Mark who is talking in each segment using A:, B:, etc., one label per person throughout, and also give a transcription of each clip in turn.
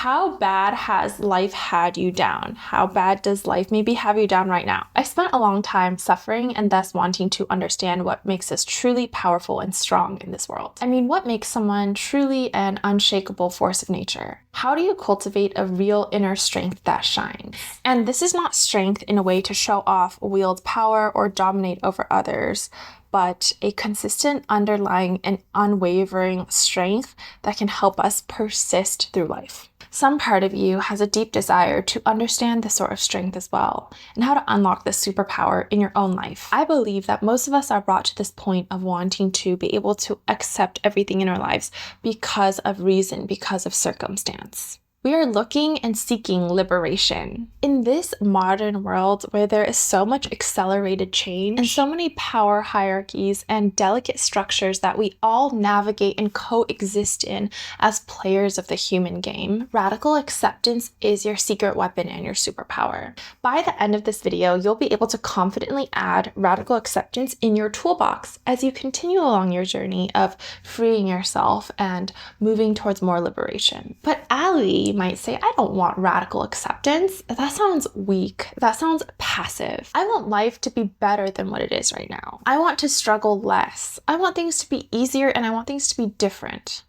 A: How bad has life had you down? How bad does life maybe have you down right now? I spent a long time suffering and thus wanting to understand what makes us truly powerful and strong in this world. I mean, what makes someone truly an unshakable force of nature? How do you cultivate a real inner strength that shines? And this is not strength in a way to show off, wield power, or dominate over others, but a consistent underlying and unwavering strength that can help us persist through life. Some part of you has a deep desire to understand this sort of strength as well, and how to unlock this superpower in your own life. I believe that most of us are brought to this point of wanting to be able to accept everything in our lives because of reason, because of circumstance. We are looking and seeking liberation. In this modern world where there is so much accelerated change and so many power hierarchies and delicate structures that we all navigate and coexist in as players of the human game, radical acceptance is your secret weapon and your superpower. By the end of this video, you'll be able to confidently add radical acceptance in your toolbox as you continue along your journey of freeing yourself and moving towards more liberation. But Allie might say, I don't want radical acceptance. That sounds weak. That sounds passive. I want life to be better than what it is right now. I want to struggle less. I want things to be easier and I want things to be different.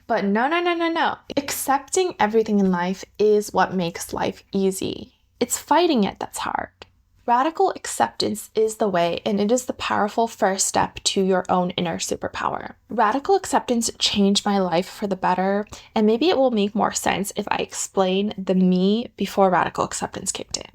A: But no. Accepting everything in life is what makes life easy. It's fighting it that's hard. Radical acceptance is the way, and it is the powerful first step to your own inner superpower. Radical acceptance changed my life for the better, and maybe it will make more sense if I explain the me before radical acceptance kicked in.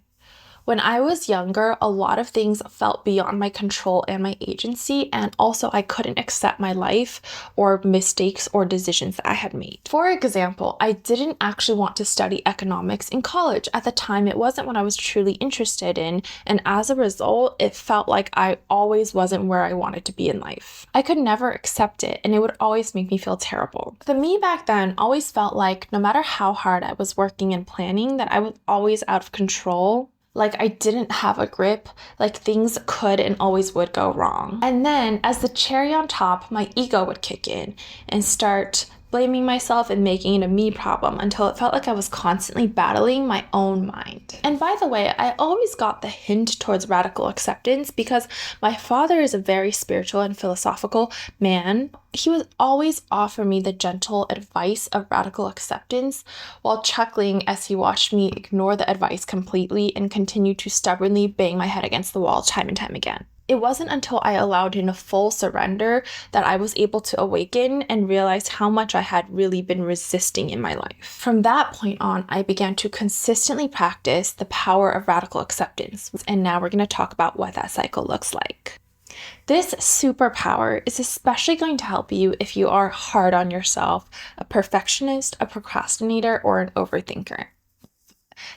A: When I was younger, a lot of things felt beyond my control and my agency, and also I couldn't accept my life or mistakes or decisions that I had made. For example, I didn't actually want to study economics in college. At the time, it wasn't what I was truly interested in, and as a result, it felt like I always wasn't where I wanted to be in life. I could never accept it, and it would always make me feel terrible. The me back then always felt like no matter how hard I was working and planning, that I was always out of control. Like I didn't have a grip, like things could and always would go wrong. And then as the cherry on top, my ego would kick in and start blaming myself and making it a me problem until it felt like I was constantly battling my own mind. And by the way, I always got the hint towards radical acceptance because my father is a very spiritual and philosophical man. He would always offer me the gentle advice of radical acceptance while chuckling as he watched me ignore the advice completely and continue to stubbornly bang my head against the wall time and time again. It wasn't until I allowed in a full surrender that I was able to awaken and realize how much I had really been resisting in my life. From that point on, I began to consistently practice the power of radical acceptance. And now we're going to talk about what that cycle looks like. This superpower is especially going to help you if you are hard on yourself, a perfectionist, a procrastinator, or an overthinker.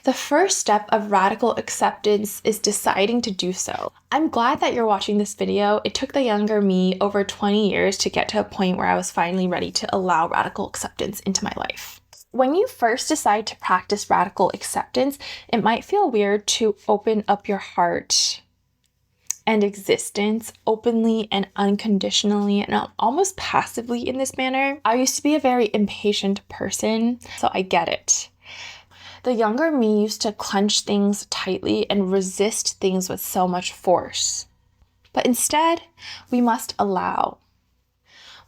A: The first step of radical acceptance is deciding to do so. I'm glad that you're watching this video. It took the younger me over 20 years to get to a point where I was finally ready to allow radical acceptance into my life. When you first decide to practice radical acceptance, it might feel weird to open up your heart and existence openly and unconditionally and almost passively in this manner. I used to be a very impatient person, so I get it. The younger me used to clench things tightly and resist things with so much force. But instead, we must allow.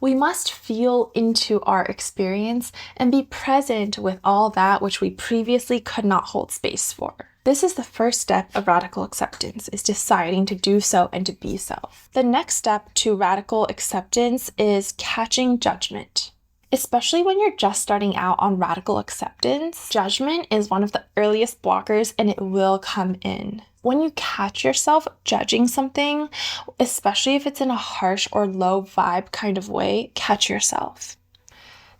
A: We must feel into our experience and be present with all that which we previously could not hold space for. This is the first step of radical acceptance, is deciding to do so and to be so. The next step to radical acceptance is catching judgment. Especially when you're just starting out on radical acceptance, judgment is one of the earliest blockers and it will come in. When you catch yourself judging something, especially if it's in a harsh or low vibe kind of way, catch yourself.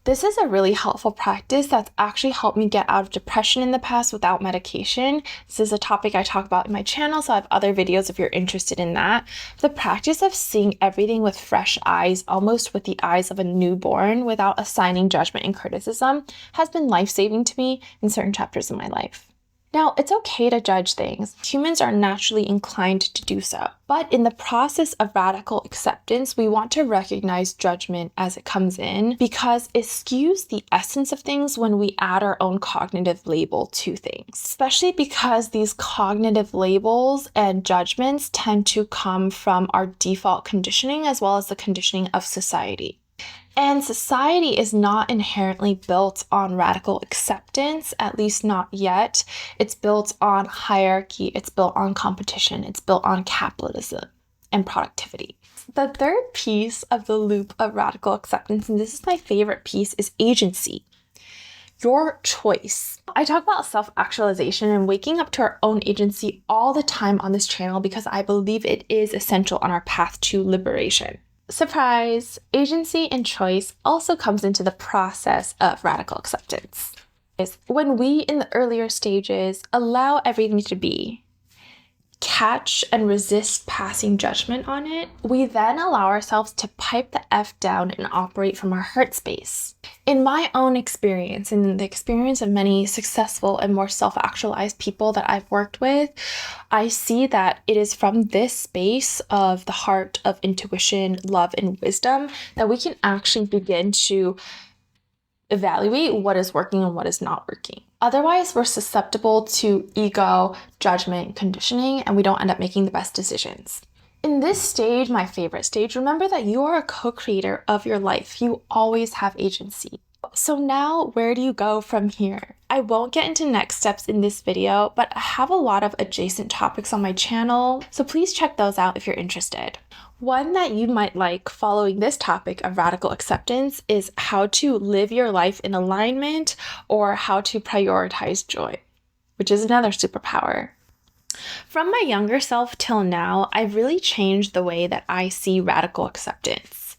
A: This is a really helpful practice that's actually helped me get out of depression in the past without medication. This is a topic I talk about in my channel, so I have other videos if you're interested in that. The practice of seeing everything with fresh eyes, almost with the eyes of a newborn, without assigning judgment and criticism, has been life-saving to me in certain chapters of my life. Now, it's okay to judge things. Humans are naturally inclined to do so. But in the process of radical acceptance, we want to recognize judgment as it comes in because it skews the essence of things when we add our own cognitive label to things. Especially because these cognitive labels and judgments tend to come from our default conditioning as well as the conditioning of society. And society is not inherently built on radical acceptance, at least not yet. It's built on hierarchy, it's built on competition, it's built on capitalism and productivity. The third piece of the loop of radical acceptance, and this is my favorite piece, is agency. Your choice. I talk about self-actualization and waking up to our own agency all the time on this channel because I believe it is essential on our path to liberation. Surprise! Agency and choice also comes into the process of radical acceptance. Is when we, in the earlier stages, allow everything to be, catch and resist passing judgment on it, we then allow ourselves to pipe the F down and operate from our heart space. In my own experience, and the experience of many successful and more self-actualized people that I've worked with, I see that it is from this space of the heart of intuition, love, and wisdom that we can actually begin to evaluate what is working and what is not working. Otherwise, we're susceptible to ego, judgment, conditioning, and we don't end up making the best decisions. In this stage, my favorite stage, remember that you are a co-creator of your life. You always have agency. So now, where do you go from here? I won't get into next steps in this video, but I have a lot of adjacent topics on my channel, so please check those out if you're interested. One that you might like following this topic of radical acceptance is how to live your life in alignment or how to prioritize joy, which is another superpower. From my younger self till now, I've really changed the way that I see radical acceptance.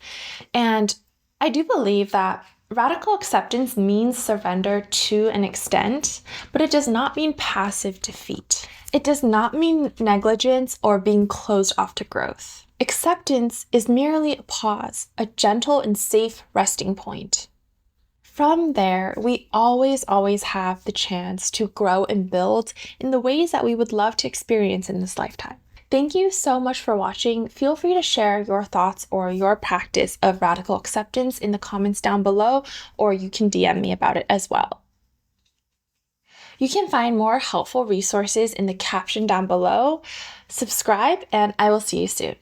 A: And I do believe that radical acceptance means surrender to an extent, but it does not mean passive defeat. It does not mean negligence or being closed off to growth. Acceptance is merely a pause, a gentle and safe resting point. From there, we always have the chance to grow and build in the ways that we would love to experience in this lifetime. Thank you so much for watching. Feel free to share your thoughts or your practice of radical acceptance in the comments down below, or you can DM me about it as well. You can find more helpful resources in the caption down below. Subscribe, and I will see you soon.